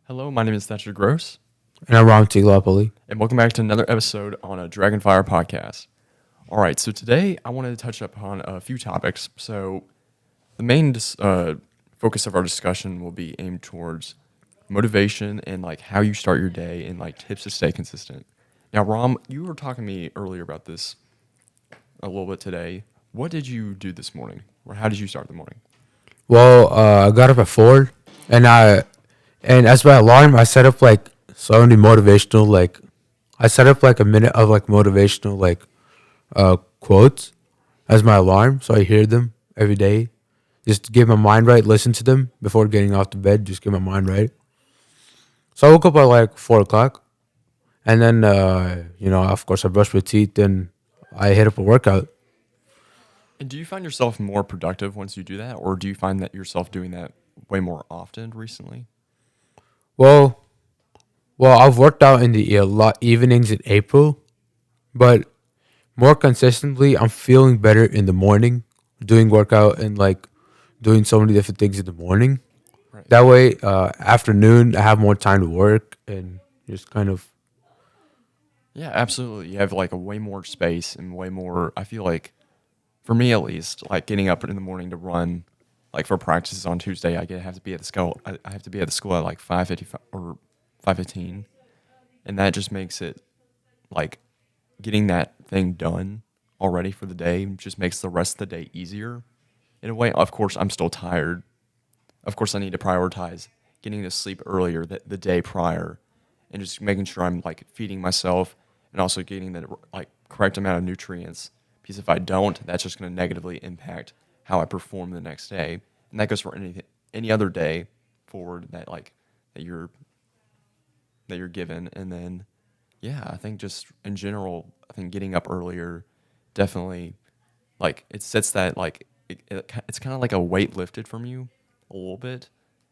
Hello, my name is Thatcher Gross, And I'm Ram Thatcher. and welcome back to another episode on a DragonFire Podcast. All right, so today I wanted to touch upon a few topics. So the main focus of our discussion will be aimed towards motivation and like how you start your day and like tips to stay consistent. Now, Ram, you were talking to me earlier about this a little bit today. What did you do this morning, or how did you start the morning? I got up at 4, and as my alarm, I set up like so many motivational I set up like a minute of like motivational quotes as my alarm, so I hear them every day. Just to get my mind right, listen to them before getting off the bed. Just get my mind right. So I woke up at like 4 o'clock, and then of course, I brushed my teeth and I hit up a workout. And do you find yourself more productive once you do that, or do you find that yourself doing that way more often recently? Well, I've worked out in the evenings in April, but more consistently, I'm feeling better in the morning, doing workout and like doing so many different things in the morning. Right. That way, afternoon, I have more time to work and just kind of. Yeah, absolutely. You have like a way more space and way more. I feel like, for me at least, like getting up in the morning to run, like for practices on Tuesday, have to be at the school. I have to be at the school at like 5:55 or 5:15, and that just makes it like getting that thing done already for the day just makes the rest of the day easier. In a way, of course, I'm still tired. Of course, I need to prioritize getting to sleep earlier the day prior, and just making sure I'm like feeding myself and also getting the like correct amount of nutrients. Because if I don't, that's just going to negatively impact how I perform the next day, and that goes for any other day forward that you're given. And then, yeah, I think just in general, I think getting up earlier definitely like it sets that like it's kind of like a weight lifted from you a little bit,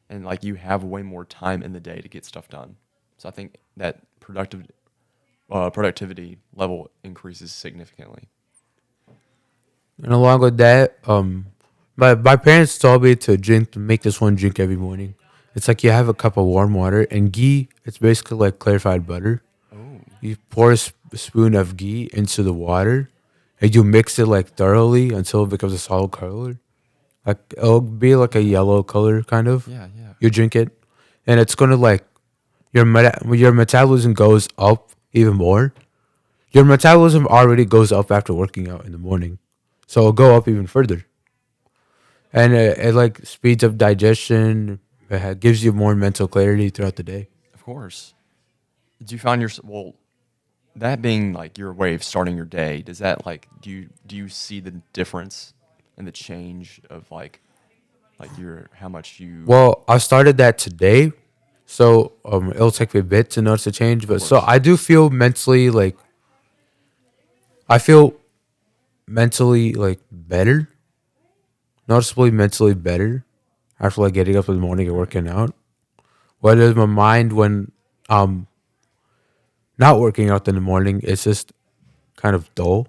and like you have way more time in the day to get stuff done. So I think that productivity level increases significantly. And along with that, my parents told me to make this one drink every morning. It's like you have a cup of warm water and ghee. It's basically like clarified butter. Oh, You pour a spoon of ghee into the water, and you mix it like thoroughly until it becomes a solid color. Like it'll be like a yellow color kind of. yeah, yeah. You drink it, and it's gonna like your metabolism goes up even more. Your metabolism already goes up after working out in the morning, so it'll go up even further. And it like speeds up digestion. Gives you more mental clarity throughout the day. Of course. Do you find that being like your way of starting your day? Does that like do you see the difference and the change of like your how much you Well, I started that today, so it'll take me a bit to notice the change. of But so course. I do feel mentally like I feel mentally like better, noticeably mentally better after like getting up in the morning and Right. working out. Whereas my mind when um not working out in the morning, it's just kind of dull.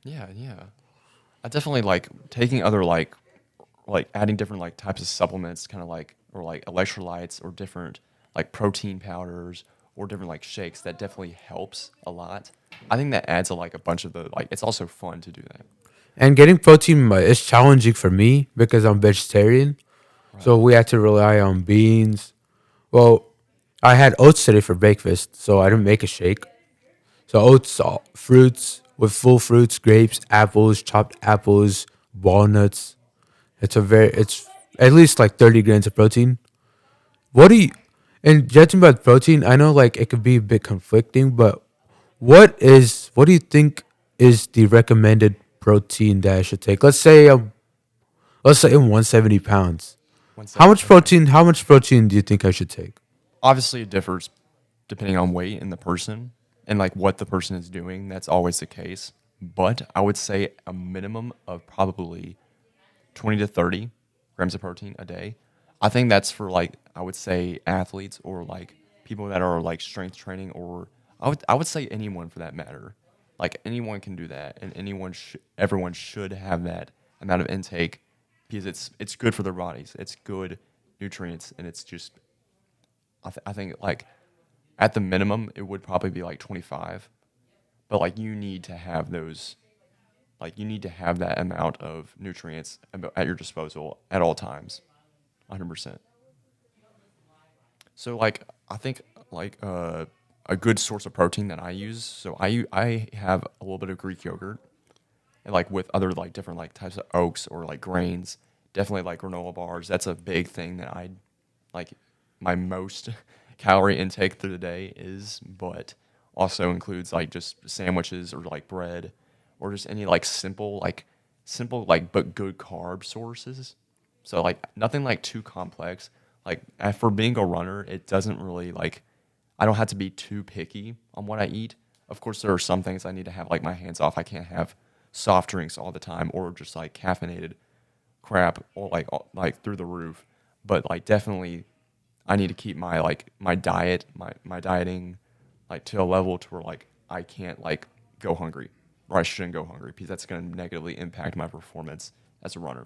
Yeah, yeah. I definitely like taking other like adding different like types of supplements, kind of like or like electrolytes or different like protein powders or different like shakes. That definitely helps a lot. I think that adds like a bunch of the like. It's also fun to do that. And getting protein is challenging for me because I'm vegetarian. Right. So we had to rely on beans. Well, I had oats today for breakfast, so I didn't make a shake. So oats, fruits with full fruits, grapes, apples, chopped apples, walnuts. It's at least like 30 grams of protein. What do you, and judging by the protein, I know like it could be a bit conflicting, but what do you think is the recommended protein that I should take? Let's say I'm 170 pounds. 170. Okay. How much protein do you think I should take? Obviously, it differs depending on weight and the person and like what the person is doing. That's always the case. But I would say a minimum of probably 20 to 30 grams of protein a day. I think that's for like I would say athletes or like people that are like strength training or I would say anyone for that matter. Like anyone can do that and everyone should have that amount of intake because it's good for their bodies. It's good nutrients and it's just I think like at the minimum it would probably be like 25, but like you need to have those, like you need to have that amount of nutrients at your disposal at all times, 100%. So like I think like a good source of protein that I use. So I have a little bit of Greek yogurt, and like with other like different like types of oats or like grains. Definitely like granola bars. That's a big thing that I like. My most calorie intake through the day is, but also includes like just sandwiches or like bread, or just any like simple like but good carb sources. So like nothing like too complex. Like for being a runner, it doesn't really like I don't have to be too picky on what I eat. Of course, there are some things I need to have like my hands off. I can't have soft drinks all the time or just like caffeinated crap or like through the roof. But like definitely, I need to keep my like my diet, my dieting, like to a level to where like I can't like go hungry or I shouldn't go hungry because that's going to negatively impact my performance as a runner.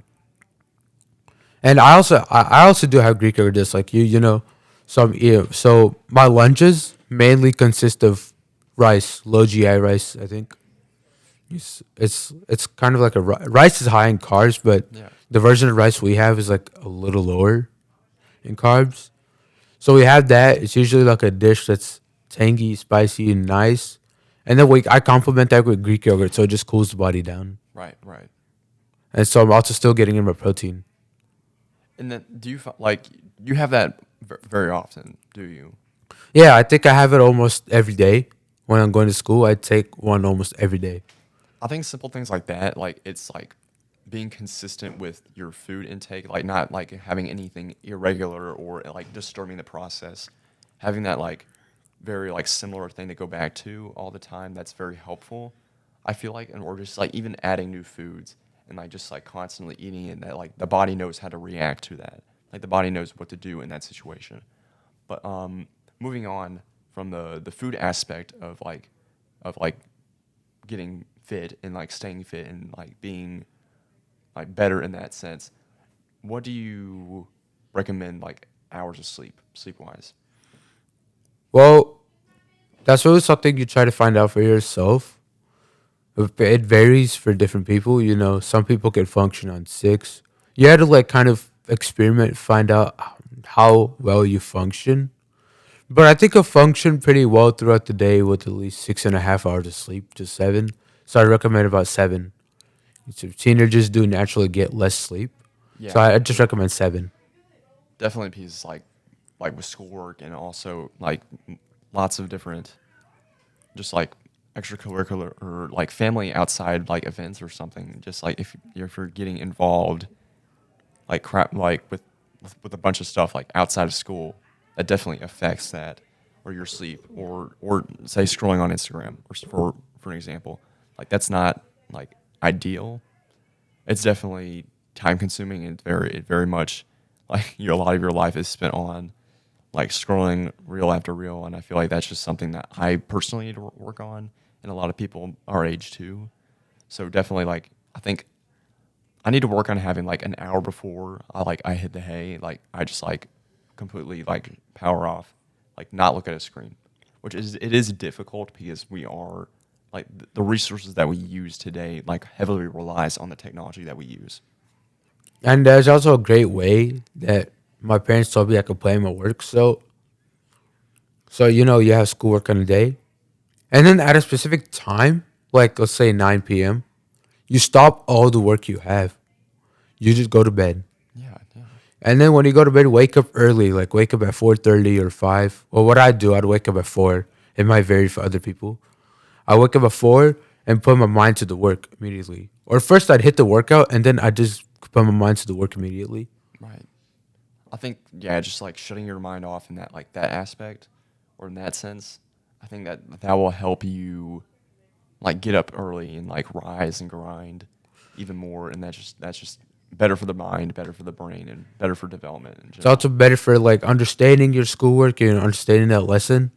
And I also do have Greek yogurt just like you know. So my lunches mainly consist of rice, low GI rice. I think it's kind of like rice is high in carbs, but Yeah. the version of rice we have is like a little lower in carbs. So we have that. It's usually like a dish that's tangy, spicy, and nice. And then I complement that with Greek yogurt, so it just cools the body down. Right. Right. And so I'm also still getting in my protein. And then do you like you have that very often? Do you? Yeah, I think I have it almost every day. When I'm going to school, I take one almost every day. I think simple things like that, like it's like being consistent with your food intake, like not like having anything irregular or like disturbing the process, having that like very like similar thing to go back to all the time. That's very helpful. I feel like, and or just like even adding new foods and like just like constantly eating it, that like the body knows how to react to that. Like the body knows what to do in that situation. But moving on from the food aspect of like getting fit and like staying fit and like being like better in that sense, what do you recommend like hours of sleep wise? Well, that's really something you try to find out for yourself. It varies for different people. You know, some people can function on 6. You had to like kind of experiment, find out how well you function. But I think I function pretty well throughout the day with at least 6.5 hours of sleep to 7. So I recommend about 7. So teenagers do naturally get less sleep. So Yeah, I just recommend 7. definitely pieces like with schoolwork and also like lots of different just like extracurricular or like family outside like events or something. Just like if you're getting involved like crap like with a bunch of stuff like outside of school, that definitely affects that or your sleep or say scrolling on Instagram or for an example, like that's not like ideal. It's definitely time consuming and very much like a lot of your life is spent on like scrolling reel after reel, and I feel like that's just something that I personally need to work on, and a lot of people our age too. So definitely, like I think I need to work on having like an hour before I hit the hay, like I just like completely like power off, like not look at a screen, which is it is difficult because we are like the resources that we use today like heavily relies on the technology that we use. And there's also a great way that my parents told me I could plan my work. So you know, you have schoolwork on a day, and then at a specific time, like let's say 9 p.m., you stop all the work you have. You just go to bed. Yeah, yeah, And then when you go to bed, wake up early, like wake up at 4:30 or 5. Well, what I do, I'd wake up at 4. It might vary for other people. I wake up at 4 and put my mind to the work immediately. Or first I'd hit the workout and then I just put my mind to the work immediately. right. I think yeah, just like shutting your mind off in that like that aspect or in that sense, I think that will help you like get up early and like rise and grind even more, and that's just better for the mind, better for the brain, and better for development in It's general. also better for like understanding your schoolwork and understanding that lesson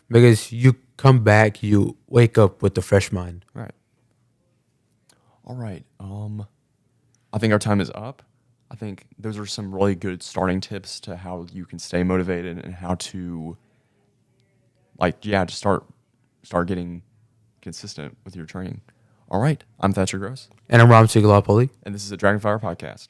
because you come back, you wake up with a fresh mind. Right. All right. I think our time is up. I think those are some really good starting tips to how you can stay motivated and how to, to start getting consistent with your training. All right, I'm Thatcher Gross, And I'm Ram Thatcher. and this is the DragonFire Podcast.